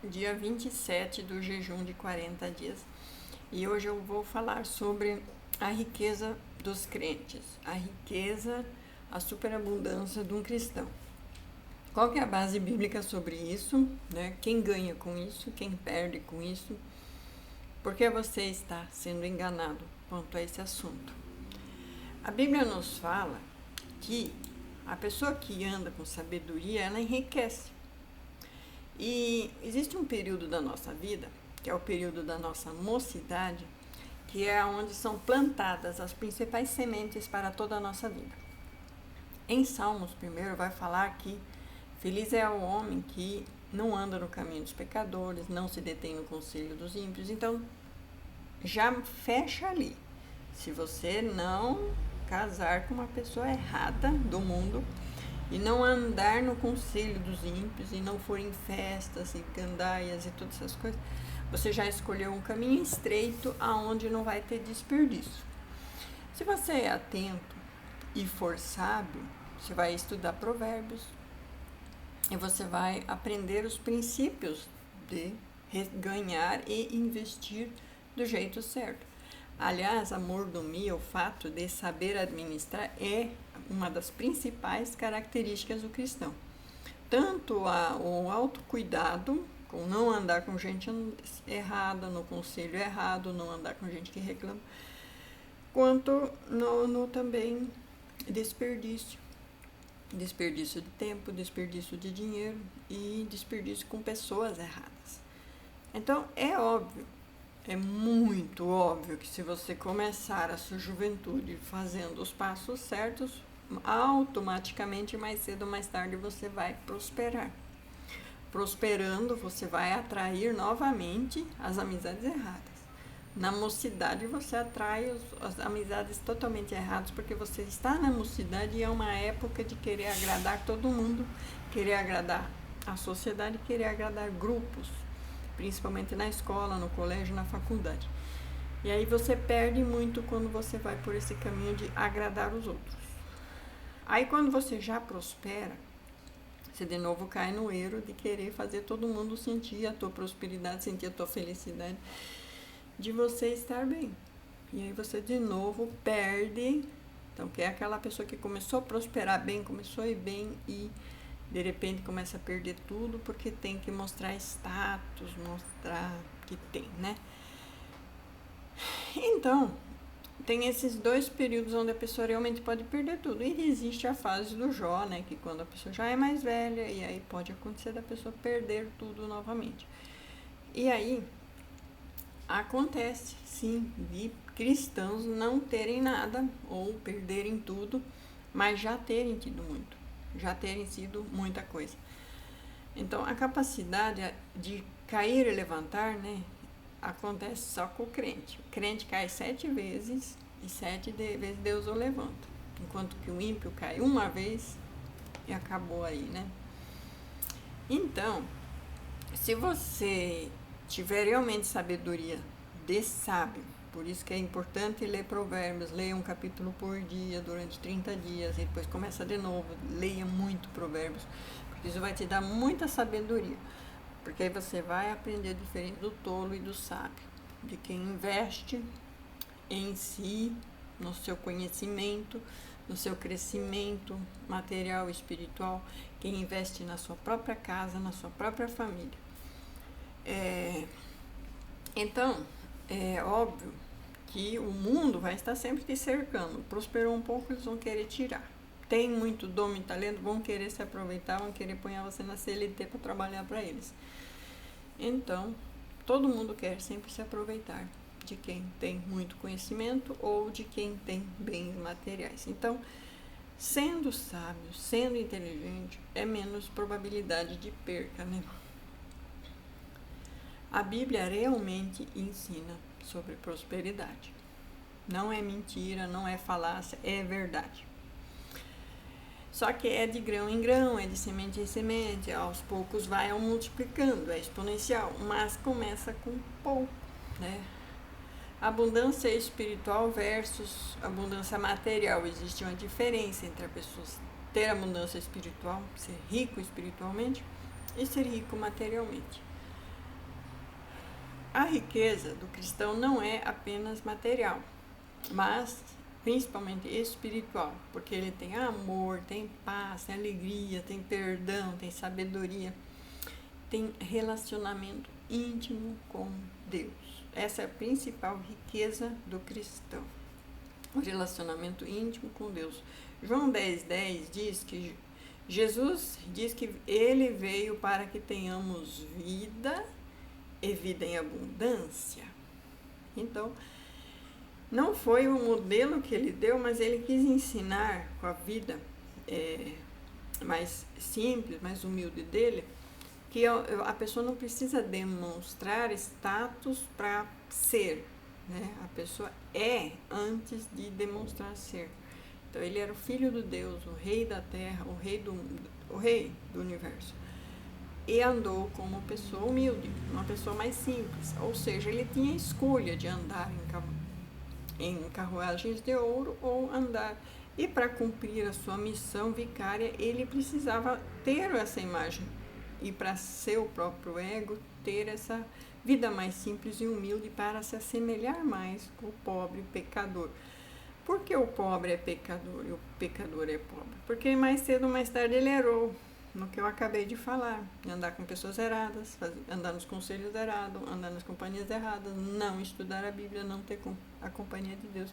dia 27 do jejum de 40 dias. E hoje eu vou falar sobre a riqueza dos crentes, a riqueza, a superabundância de um cristão. Qual que é a base bíblica sobre isso, né? Quem ganha com isso, quem perde com isso? Por que você está sendo enganado quanto a esse assunto? A Bíblia nos fala que a pessoa que anda com sabedoria, ela enriquece. E existe um período da nossa vida, que é o período da nossa mocidade, que é onde são plantadas as principais sementes para toda a nossa vida. Em Salmos, primeiro, vai falar que feliz é o homem que não anda no caminho dos pecadores, não se detém no conselho dos ímpios. Então, já fecha ali. Se você não casar com uma pessoa errada do mundo e não andar no conselho dos ímpios e não for em festas e gandaias e todas essas coisas, você já escolheu um caminho estreito aonde não vai ter desperdício. Se você é atento e for sábio, você vai estudar provérbios e você vai aprender os princípios de ganhar e investir do jeito certo. Aliás, a mordomia, o fato de saber administrar, é uma das principais características do cristão. Tanto o autocuidado, com não andar com gente errada, no conselho errado, não andar com gente que reclama, quanto no também desperdício. Desperdício de tempo, desperdício de dinheiro e desperdício com pessoas erradas. Então, é óbvio, é muito óbvio que se você começar a sua juventude fazendo os passos certos, automaticamente, mais cedo ou mais tarde, você vai prosperar. Prosperando, você vai atrair novamente as amizades erradas. Na mocidade, você atrai as amizades totalmente erradas, porque você está na mocidade e é uma época de querer agradar todo mundo, querer agradar a sociedade, querer agradar grupos, principalmente na escola, no colégio, na faculdade. E aí você perde muito quando você vai por esse caminho de agradar os outros. Aí quando você já prospera, você de novo cai no erro de querer fazer todo mundo sentir a tua prosperidade, sentir a tua felicidade, de você estar bem. E aí você de novo perde. Então, que é aquela pessoa que começou a prosperar bem, começou a ir bem e de repente começa a perder tudo porque tem que mostrar status, mostrar que tem, né? Então, tem esses dois períodos onde a pessoa realmente pode perder tudo. E existe a fase do Jó, né? Que quando a pessoa já é mais velha, e aí pode acontecer da pessoa perder tudo novamente. E aí, acontece, sim, de cristãos não terem nada ou perderem tudo, mas já terem tido muito, já terem sido muita coisa. Então, a capacidade de cair e levantar, né, acontece só com o crente. O crente cai 7 vezes e 7 vezes Deus o levanta. Enquanto que o ímpio cai uma vez e acabou aí, né? Então, se você tiver realmente sabedoria de sábio, por isso que é importante ler provérbios, leia um capítulo por dia durante 30 dias e depois começa de novo, leia muito provérbios, porque isso vai te dar muita sabedoria, porque aí você vai aprender a diferença do tolo e do sábio, de quem investe em si, no seu conhecimento, no seu crescimento material e espiritual, quem investe na sua própria casa, na sua própria família. Então, é óbvio que o mundo vai estar sempre te cercando. Prosperou um pouco, eles vão querer tirar. Tem muito dom e talento, vão querer se aproveitar, vão querer pôr você na CLT para trabalhar para eles. Então, todo mundo quer sempre se aproveitar de quem tem muito conhecimento ou de quem tem bens materiais. Então, sendo sábio, sendo inteligente, é menos probabilidade de perca, né? A Bíblia realmente ensina sobre prosperidade. Não é mentira, não é falácia, é verdade. Só que é de grão em grão, é de semente em semente, aos poucos vai multiplicando, é exponencial, mas começa com pouco, né? Abundância espiritual versus abundância material. Existe uma diferença entre a pessoa ter abundância espiritual, ser rico espiritualmente, e ser rico materialmente. A riqueza do cristão não é apenas material, mas principalmente espiritual, porque ele tem amor, tem paz, tem alegria, tem perdão, tem sabedoria, tem relacionamento íntimo com Deus. Essa é a principal riqueza do cristão, o relacionamento íntimo com Deus. João 10:10 diz que Jesus diz que ele veio para que tenhamos vida e vida em abundância. Então, não foi o modelo que ele deu, mas ele quis ensinar com a vida mais simples, mais humilde dele, que a pessoa não precisa demonstrar status para ser, né? A pessoa é antes de demonstrar ser. Então ele era o filho de Deus, o rei da terra, o rei do universo. E andou como pessoa humilde, uma pessoa mais simples. Ou seja, ele tinha a escolha de andar em carruagens de ouro ou andar. E para cumprir a sua missão vicária, ele precisava ter essa imagem. E para seu próprio ego, ter essa vida mais simples e humilde para se assemelhar mais com o pobre pecador. Por que o pobre é pecador e o pecador é pobre? Porque mais cedo ou mais tarde ele errou, no que eu acabei de falar. Andar com pessoas erradas, andar nos conselhos errados, andar nas companhias erradas, não estudar a Bíblia, não ter a companhia de Deus.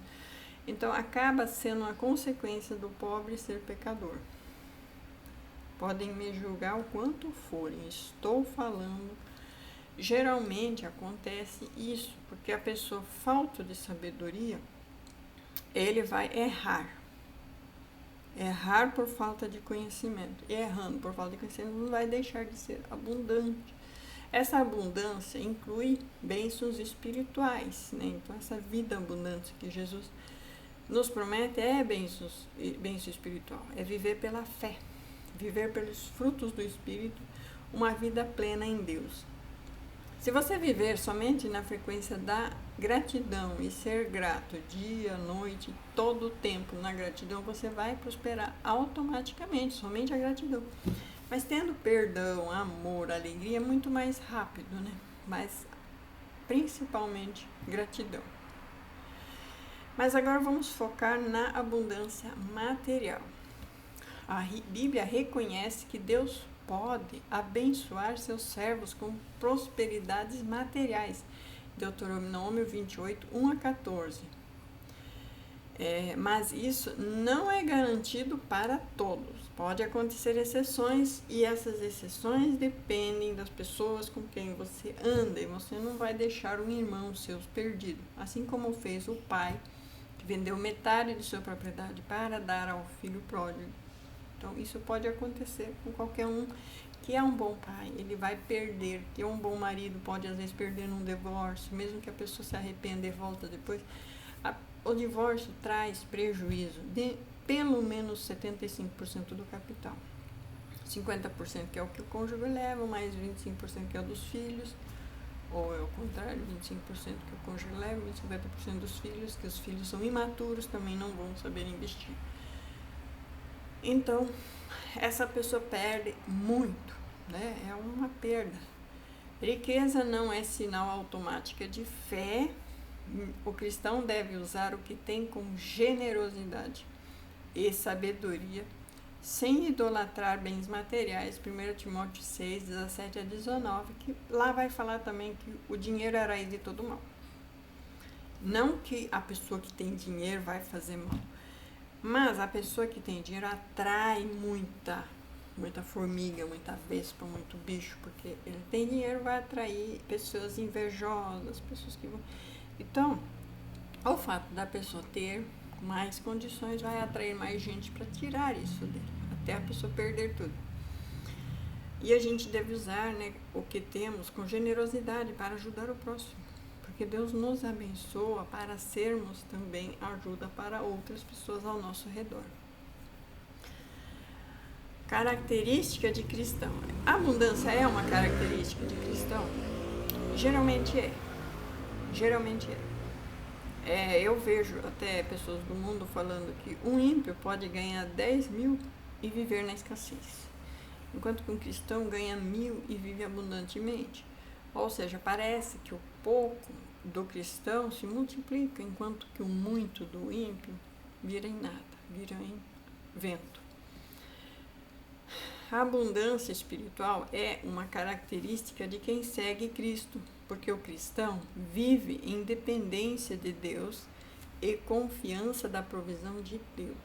Então acaba sendo uma consequência do pobre ser pecador. Podem me julgar o quanto forem, estou falando. Geralmente acontece isso, porque a pessoa, falta de sabedoria, ele vai errar. Errar por falta de conhecimento. E errando por falta de conhecimento não vai deixar de ser abundante. Essa abundância inclui bênçãos espirituais, né? Então essa vida abundante que Jesus nos promete é bênção espiritual. É viver pela fé. Viver pelos frutos do Espírito, uma vida plena em Deus. Se você viver somente na frequência da gratidão e ser grato dia, noite, todo o tempo na gratidão, você vai prosperar automaticamente, somente a gratidão. Mas tendo perdão, amor, alegria, é muito mais rápido, né? Mas principalmente gratidão. Mas agora vamos focar na abundância material. A Bíblia reconhece que Deus pode abençoar seus servos com prosperidades materiais. Deuteronômio 28, 1-14. Mas isso não é garantido para todos. Pode acontecer exceções e essas exceções dependem das pessoas com quem você anda. E você não vai deixar um irmão seu perdido. Assim como fez o pai que vendeu metade de sua propriedade para dar ao filho pródigo. Então, isso pode acontecer com qualquer um que é um bom pai. Ele vai perder, que é um bom marido, pode às vezes perder num divórcio, mesmo que a pessoa se arrependa e volta depois. O divórcio traz prejuízo de pelo menos 75% do capital. 50% que é o que o cônjuge leva, mais 25% que é o dos filhos, ou é o contrário, 25% que o cônjuge leva, e 50% dos filhos, que os filhos são imaturos, também não vão saber investir. Então, essa pessoa perde muito, né? É uma perda. Riqueza não é sinal automático de fé. O cristão deve usar o que tem com generosidade e sabedoria, sem idolatrar bens materiais. 1 Timóteo 6, 17-19, que lá vai falar também que o dinheiro é a raiz de todo mal. Não que a pessoa que tem dinheiro vai fazer mal, mas a pessoa que tem dinheiro atrai muita formiga, muita vespa, muito bicho, porque ele tem dinheiro, vai atrair pessoas invejosas, pessoas que vão... Então, o fato da pessoa ter mais condições vai atrair mais gente para tirar isso dele, até a pessoa perder tudo. E a gente deve usar, né, o que temos com generosidade para ajudar o próximo. Porque Deus nos abençoa para sermos também ajuda para outras pessoas ao nosso redor. Característica de cristão. A abundância é uma característica de cristão? Geralmente é. Eu vejo até pessoas do mundo falando que um ímpio pode ganhar 10 mil e viver na escassez, enquanto que um cristão ganha 1.000 e vive abundantemente. Ou seja, parece que o pouco do cristão se multiplica, enquanto que o muito do ímpio vira em nada, vira em vento. A abundância espiritual é uma característica de quem segue Cristo, porque o cristão vive em dependência de Deus e confiança da provisão de Deus.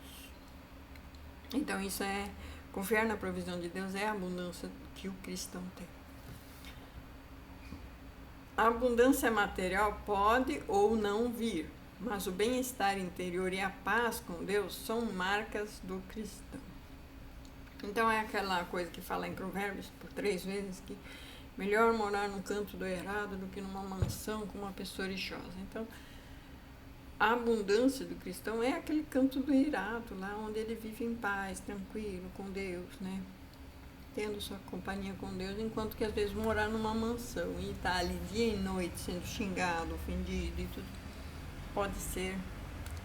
Então, isso é confiar na provisão de Deus, é a abundância que o cristão tem. A abundância material pode ou não vir, mas o bem-estar interior e a paz com Deus são marcas do cristão. Então é aquela coisa que fala em Provérbios por 3 vezes, que melhor morar num canto do errado do que numa mansão com uma pessoa rixosa. Então, a abundância do cristão é aquele canto do irado, lá onde ele vive em paz, tranquilo, com Deus, né? Tendo sua companhia com Deus, enquanto que às vezes morar numa mansão e estar ali dia e noite sendo xingado, ofendido e tudo, pode ser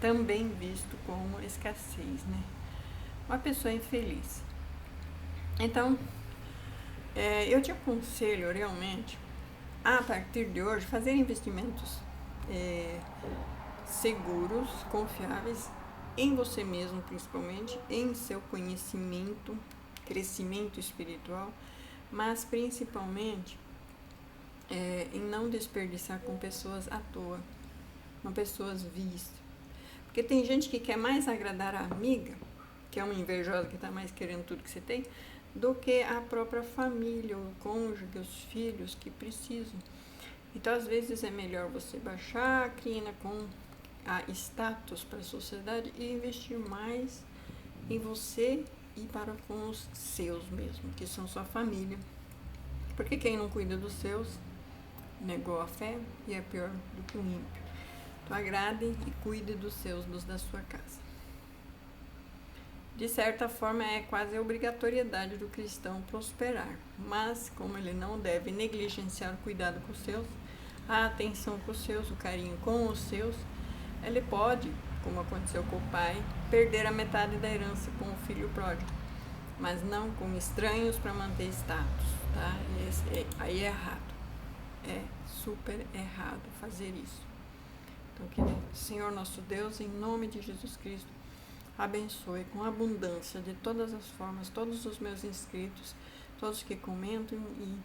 também visto como escassez, né? Uma pessoa infeliz. Então, eu te aconselho realmente, a partir de hoje, fazer investimentos seguros, confiáveis, em você mesmo principalmente, em seu conhecimento, crescimento espiritual, mas principalmente em não desperdiçar com pessoas à toa, com pessoas vis. Porque tem gente que quer mais agradar a amiga, que é uma invejosa que está mais querendo tudo que você tem, do que a própria família, o cônjuge, os filhos que precisam. Então, às vezes, é melhor você baixar a crina com a status para a sociedade e investir mais em você e para com os seus mesmo, que são sua família. Porque quem não cuida dos seus negou a fé e é pior do que o ímpio. Então, agrade e cuide dos seus, dos da sua casa. De certa forma, é quase a obrigatoriedade do cristão prosperar, mas como ele não deve negligenciar o cuidado com os seus, a atenção com os seus, o carinho com os seus, ele pode, como aconteceu com o pai, perder a metade da herança com o filho pródigo, mas não com estranhos para manter status, tá? Aí é errado, é super errado fazer isso. Então, que Senhor nosso Deus, em nome de Jesus Cristo, abençoe com abundância de todas as formas, todos os meus inscritos, todos que comentam e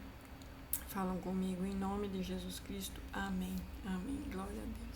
falam comigo, em nome de Jesus Cristo. Amém. Amém. Glória a Deus.